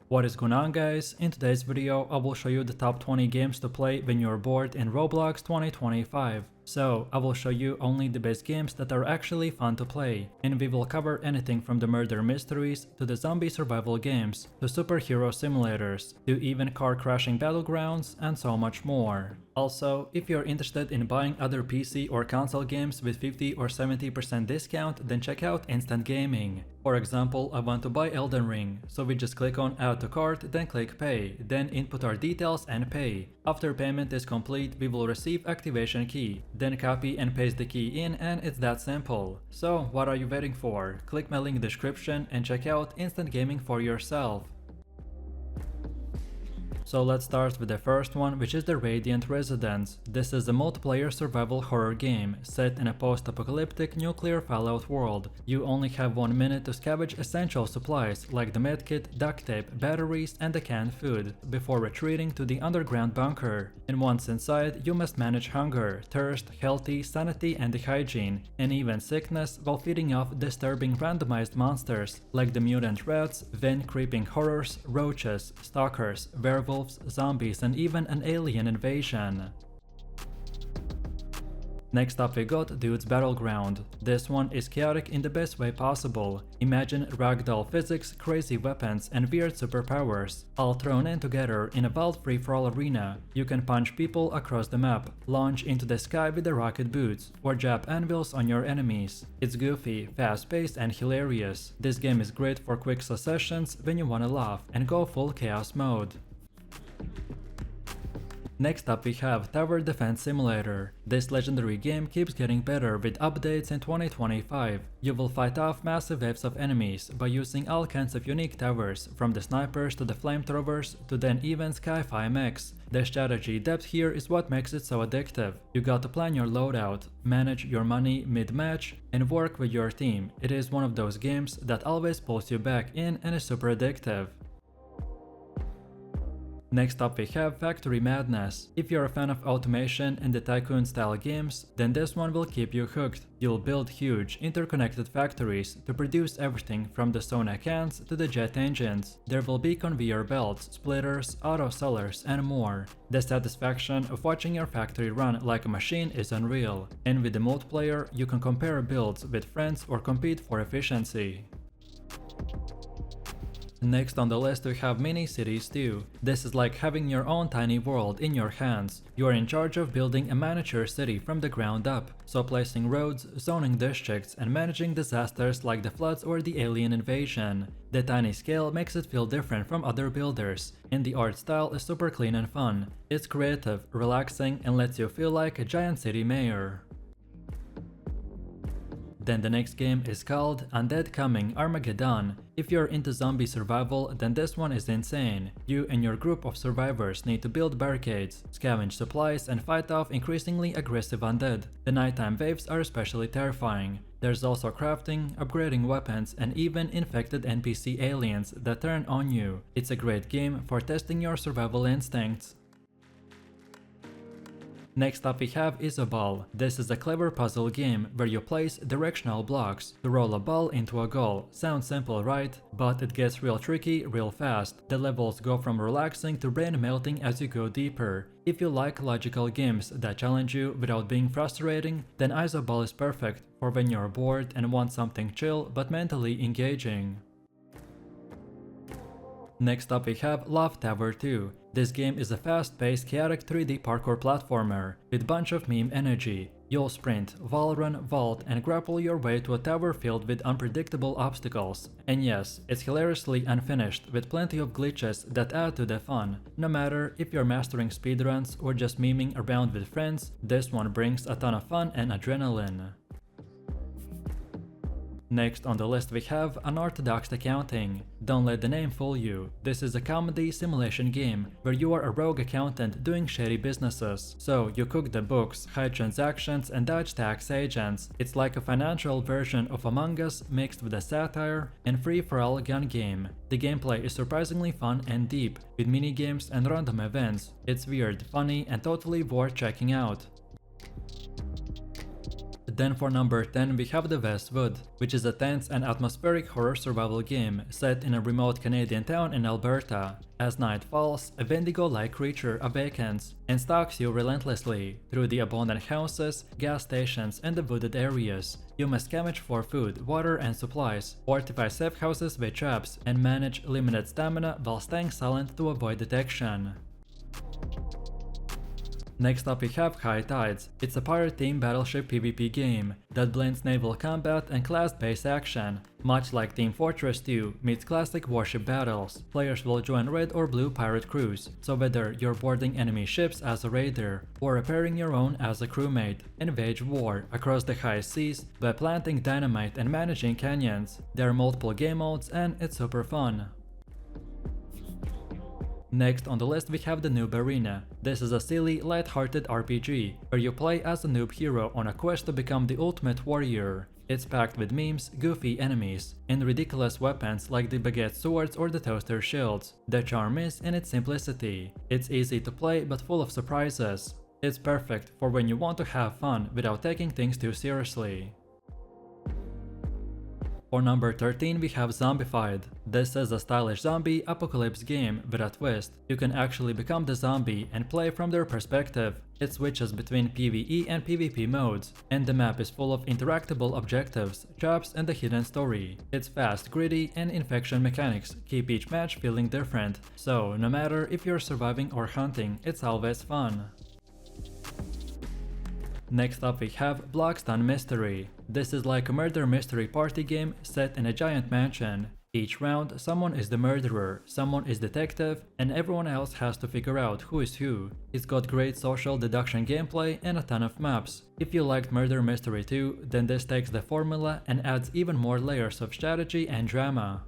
What is going on, guys? In today's video I will show you the top 20 games to play when you're bored in Roblox 2025. So I will show you only the best games that are actually fun to play, and we will cover anything from the murder mysteries to the zombie survival games to superhero simulators to even car crashing battlegrounds and so much more. Also, if you're interested in buying other PC or console games with 50 or 70% discount, then check out Instant Gaming. For example, I want to buy Elden Ring, so we just click on Add to Cart, then click Pay, then input our details and pay. After payment is complete, we will receive activation key, then copy and paste the key in, and it's that simple. So what are you waiting for? Click my link description and check out Instant Gaming for yourself. So let's start with the first one, which is the Radiant Residence. This is a multiplayer survival horror game set in a post-apocalyptic nuclear fallout world. You only have 1 minute to scavenge essential supplies like the medkit, duct tape, batteries and the canned food before retreating to the underground bunker. And once inside, you must manage hunger, thirst, health, sanity and hygiene, and even sickness while feeding off disturbing randomized monsters like the mutant rats, vein creeping horrors, roaches, stalkers, werewolves, zombies and even an alien invasion. Next up we got Dude's Battleground. This one is chaotic in the best way possible. Imagine ragdoll physics, crazy weapons and weird superpowers, all thrown in together in a wild free-for-all arena. You can punch people across the map, launch into the sky with the rocket boots, or jab anvils on your enemies. It's goofy, fast-paced and hilarious. This game is great for quick sessions when you wanna laugh and go full chaos mode. Next up we have Tower Defense Simulator. This legendary game keeps getting better with updates in 2025. You will fight off massive waves of enemies by using all kinds of unique towers, from the snipers to the flamethrowers to then even sci-fi mechs. The strategy depth here is what makes it so addictive. You got to plan your loadout, manage your money mid-match and work with your team. It is one of those games that always pulls you back in and is super addictive. Next up we have Factory Madness. If you're a fan of automation and the tycoon style games, then this one will keep you hooked. You'll build huge, interconnected factories to produce everything from the sauna cans to the jet engines. There will be conveyor belts, splitters, auto sellers and more. The satisfaction of watching your factory run like a machine is unreal. And with the multiplayer, you can compare builds with friends or compete for efficiency. Next on the list we have mini cities too. This is like having your own tiny world in your hands. You are in charge of building a miniature city from the ground up, so placing roads, zoning districts and managing disasters like the floods or the alien invasion. The tiny scale makes it feel different from other builders, and the art style is super clean and fun. It's creative, relaxing and lets you feel like a giant city mayor. Then the next game is called Undead Coming Armageddon. If you're into zombie survival, then this one is insane. You and your group of survivors need to build barricades, scavenge supplies and fight off increasingly aggressive undead. The nighttime waves are especially terrifying. There's also crafting, upgrading weapons and even infected NPC aliens that turn on you. It's a great game for testing your survival instincts. Next up we have Isoball. This is a clever puzzle game where you place directional blocks to roll a ball into a goal. Sounds simple, right? But it gets real tricky real fast. The levels go from relaxing to brain melting as you go deeper. If you like logical games that challenge you without being frustrating, then Isoball is perfect for when you're bored and want something chill but mentally engaging. Next up we have Loft Tower 2. This game is a fast-paced, chaotic 3D parkour platformer with bunch of meme energy. You'll sprint, wall run, vault and grapple your way to a tower filled with unpredictable obstacles. And yes, it's hilariously unfinished with plenty of glitches that add to the fun. No matter if you're mastering speedruns or just memeing around with friends, this one brings a ton of fun and adrenaline. Next on the list we have Unorthodox Accounting. Don't let the name fool you. This is a comedy simulation game where you are a rogue accountant doing shady businesses. So you cook the books, hide transactions and dodge tax agents. It's like a financial version of Among Us mixed with a satire and free-for-all gun game. The gameplay is surprisingly fun and deep, with minigames and random events. It's weird, funny and totally worth checking out. Then for number 10 we have The Westwood, which is a tense and atmospheric horror survival game set in a remote Canadian town in Alberta. As night falls, a Wendigo-like creature awakens and stalks you relentlessly through the abandoned houses, gas stations, and the wooded areas. You must scavenge for food, water, and supplies, fortify safe houses with traps, and manage limited stamina while staying silent to avoid detection. Next up we have High Tides. It's a pirate team battleship PvP game that blends naval combat and class-based action. Much like Team Fortress 2 meets classic warship battles, players will join red or blue pirate crews, so whether you're boarding enemy ships as a raider or repairing your own as a crewmate, and wage war across the high seas by planting dynamite and managing canyons. There are multiple game modes and it's super fun. Next on the list we have the Noob Arena. This is a silly, light-hearted RPG where you play as a noob hero on a quest to become the ultimate warrior. It's packed with memes, goofy enemies, and ridiculous weapons like the baguette swords or the toaster shields. The charm is in its simplicity. It's easy to play but full of surprises. It's perfect for when you want to have fun without taking things too seriously. For number 13 we have Zombified. This is a stylish zombie apocalypse game with a twist. You can actually become the zombie and play from their perspective. It switches between PvE and PvP modes, and the map is full of interactable objectives, traps, and a hidden story. It's fast, gritty, and infection mechanics keep each match feeling different, so no matter if you're surviving or hunting, it's always fun. Next up we have Bloxton Mystery. This is like a murder mystery party game set in a giant mansion. Each round, someone is the murderer, someone is detective, and everyone else has to figure out who is who. It's got great social deduction gameplay and a ton of maps. If you liked Murder Mystery 2, then this takes the formula and adds even more layers of strategy and drama.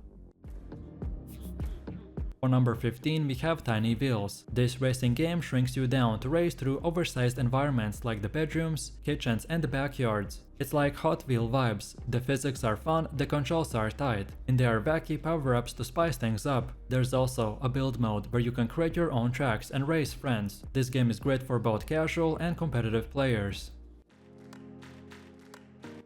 For number 15 we have Tiny Wheels. This racing game shrinks you down to race through oversized environments like the bedrooms, kitchens, and the backyards. It's like Hot Wheel vibes. The physics are fun, the controls are tight, and there are wacky power-ups to spice things up. There's also a build mode where you can create your own tracks and race friends. This game is great for both casual and competitive players.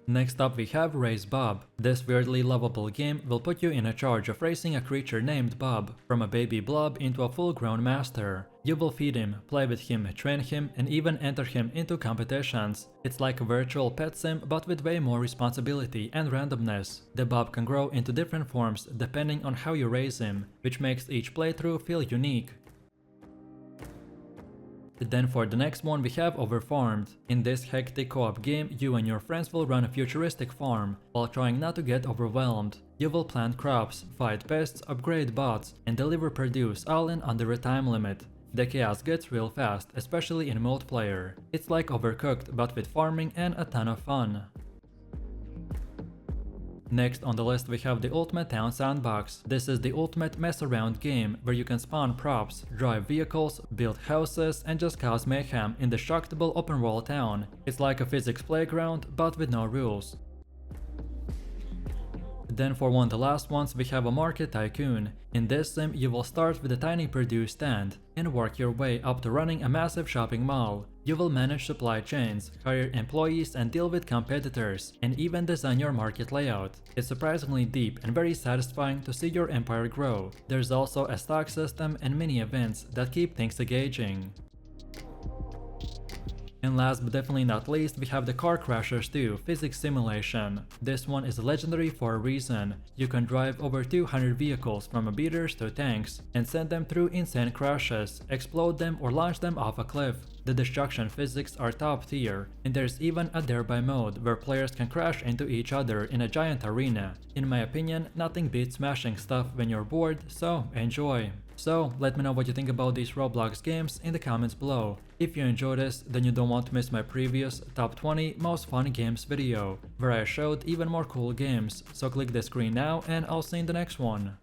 Next up we have Race Bob. This weirdly lovable game will put you in charge of racing a creature named Bob, from a baby blob into a full-grown master. You will feed him, play with him, train him, and even enter him into competitions. It's like a virtual pet sim but with way more responsibility and randomness. The Bob can grow into different forms depending on how you raise him, which makes each playthrough feel unique. Then for the next one we have Overfarmed. In this hectic co-op game, you and your friends will run a futuristic farm, while trying not to get overwhelmed. You will plant crops, fight pests, upgrade bots, and deliver produce all in under a time limit. The chaos gets real fast, especially in multiplayer. It's like Overcooked but with farming and a ton of fun. Next on the list we have the Ultimate Town Sandbox. This is the ultimate mess around game where you can spawn props, drive vehicles, build houses, and just cause mayhem in the destructible open world town. It's like a physics playground but with no rules. Then for one of the last ones we have a Market Tycoon. In this sim you will start with a tiny produce stand and work your way up to running a massive shopping mall. You will manage supply chains, hire employees, and deal with competitors, and even design your market layout. It's surprisingly deep and very satisfying to see your empire grow. There's also a stock system and mini events that keep things engaging. And last but definitely not least, we have the Car Crashers 2 Physics Simulation. This one is legendary for a reason. You can drive over 200 vehicles from beaters to tanks and send them through insane crashes, explode them or launch them off a cliff. The destruction physics are top tier, and there's even a thereby mode where players can crash into each other in a giant arena. In my opinion, nothing beats smashing stuff when you're bored, so enjoy! So, let me know what you think about these Roblox games in the comments below. If you enjoyed this, then you don't want to miss my previous top 20 most fun games video, where I showed even more cool games, so click the screen now and I'll see you in the next one.